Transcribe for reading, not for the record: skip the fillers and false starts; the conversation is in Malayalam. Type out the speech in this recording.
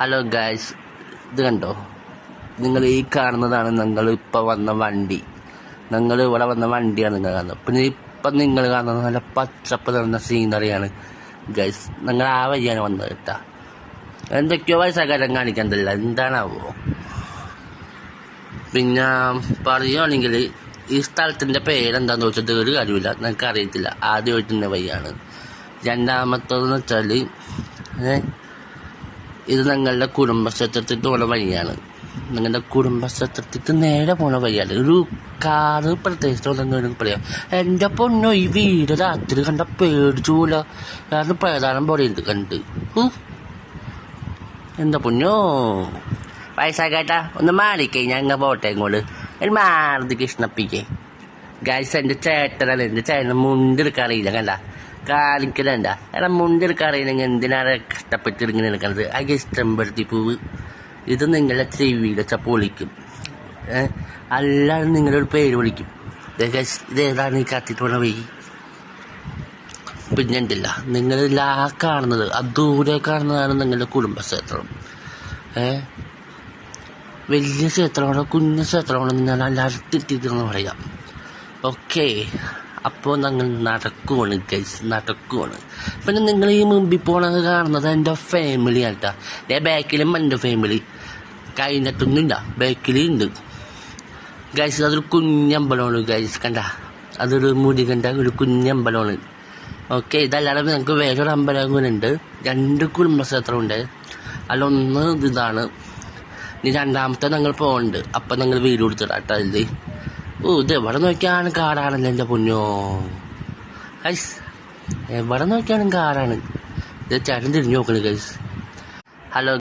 ഹലോ ഗായ്സ്, ഇത് കണ്ടോ? നിങ്ങൾ ഈ കാണുന്നതാണ് നിങ്ങൾ ഇപ്പോൾ വന്ന വണ്ടി. നിങ്ങൾ ഇവിടെ വന്ന വണ്ടിയാണ് നിങ്ങൾ കാണുന്നത്. പിന്നെ ഇപ്പം നിങ്ങൾ കാണുന്നത് നല്ല പച്ചപ്പ് നിറഞ്ഞ സീനറിയാണ് ഗൈസ്. നിങ്ങൾ ആ വഴിയാണ് വന്നത് കേട്ടാ. എന്തൊക്കെയോ വയസ്സാകാരം കാണിക്കണ്ടല്ല, എന്താണാവോ? പിന്നെ പറയുകയാണെങ്കിൽ ഈ സ്ഥലത്തിൻ്റെ പേരെന്താണെന്ന് വെച്ചിട്ട് ഒരു കാര്യമില്ല, നിങ്ങൾക്ക് അറിയത്തില്ല. ആദ്യമായിട്ട് വഴിയാണ്. രണ്ടാമത്തേതെന്ന് വെച്ചാൽ ഇത് നിങ്ങളുടെ കുടുംബക്ഷേത്രത്തിൽ പോണ വഴിയാണ്. നിങ്ങളുടെ കുടുംബക്ഷേത്രത്തിൽ നേരെ പോണ വഴിയാണ്. ഒരു കാറ് പ്രത്യേകിച്ച് പറയാം. എൻ്റെ പൊന്നോ, ഈ വീട് രാത്രി കണ്ട പേടിച്ചു പോലെ. കാരണം പ്രധാനം പോലെ ഉണ്ട് കണ്ട്. എന്താ പൊന്നോ വയസ്സാകേട്ടാ, ഒന്ന് മാറിക്കഴിഞ്ഞാൽ അങ്ങ് പോട്ടെ ഇങ്ങോട്ട്. ഒരു മാറുതി കൃഷ്ണപ്പിക്കേ ഗായ്സ്. എൻ്റെ ചേട്ടനാണ്. എൻ്റെ ചേട്ടൻ മുണ്ടെടുക്കാറിയില്ല, കണ്ട കാലിക്കലണ്ട. എടാ, മുണ്ടെടുക്കാറിയില്ലെങ്കിൽ എന്തിനാണ് കഷ്ടപ്പെട്ട് ഇങ്ങനെ എടുക്കുന്നത്? ആ ചെമ്പരത്തി പൂവ് ഇത് നിങ്ങളുടെ ചെവിയിലച്ച പൊളിക്കും. അല്ലാതെ നിങ്ങളൊരു പേര് വിളിക്കും. ഇതേതാണ് ഈ കത്തിട്ട് പോണ വഴി. പിന്നെ ഉണ്ടല്ല, നിങ്ങൾ ആ കാണുന്നത്, ആ ദൂരെ കാണുന്നതാണ് നിങ്ങളുടെ കുടുംബക്ഷേത്രം. വലിയ ക്ഷേത്രമാണോ കുഞ്ഞു ക്ഷേത്രമാണോ ഞാൻ അടുത്തെത്തിയിട്ടെന്ന് പറയാം. ഓക്കെ, അപ്പോൾ ഞങ്ങൾ നടക്കുവാണ് ഗൈസ്, നടക്കുവാണ്. പിന്നെ നിങ്ങൾ ഈ മുമ്പിൽ പോണത് കാണുന്നത് എൻ്റെ ഫാമിലി ആട്ടാ. ബാക്കിലും എൻ്റെ ഫാമിലി. കഴിഞ്ഞിട്ടൊന്നുമില്ല, ബാക്കിലുണ്ട് ഗൈസ്. അതൊരു കുഞ്ഞമ്പലമാണ് ഗൈസ്, കണ്ട. അതൊരു മുരുകൻ്റെ ഒരു കുഞ്ഞമ്പലമാണ്. ഓക്കെ, ഇതല്ലാതെ ഞങ്ങൾക്ക് വേറൊരു അമ്പലം കൂടെ ഉണ്ട്. 2 കുടുംബക്ഷേത്രമുണ്ട്. അതിലൊന്ന് ഇതാണ്. ഇനി രണ്ടാമത്തെ ഞങ്ങൾ പോകുന്നുണ്ട്. അപ്പം ഞങ്ങൾ വീട് കൊടുത്തിട്ടാ. ഇത് ഇത് എവിടെ നോക്കിയാണ് കാടാണല്ലോ എൻ്റെ പൊന്നോ. ഗൈസ്, എവിടെ നോക്കിയാലും കാടാണ്. ഇത് ചേട്ടൻ തിരിഞ്ഞു നോക്കണേ ഗൈസ്. ഹലോ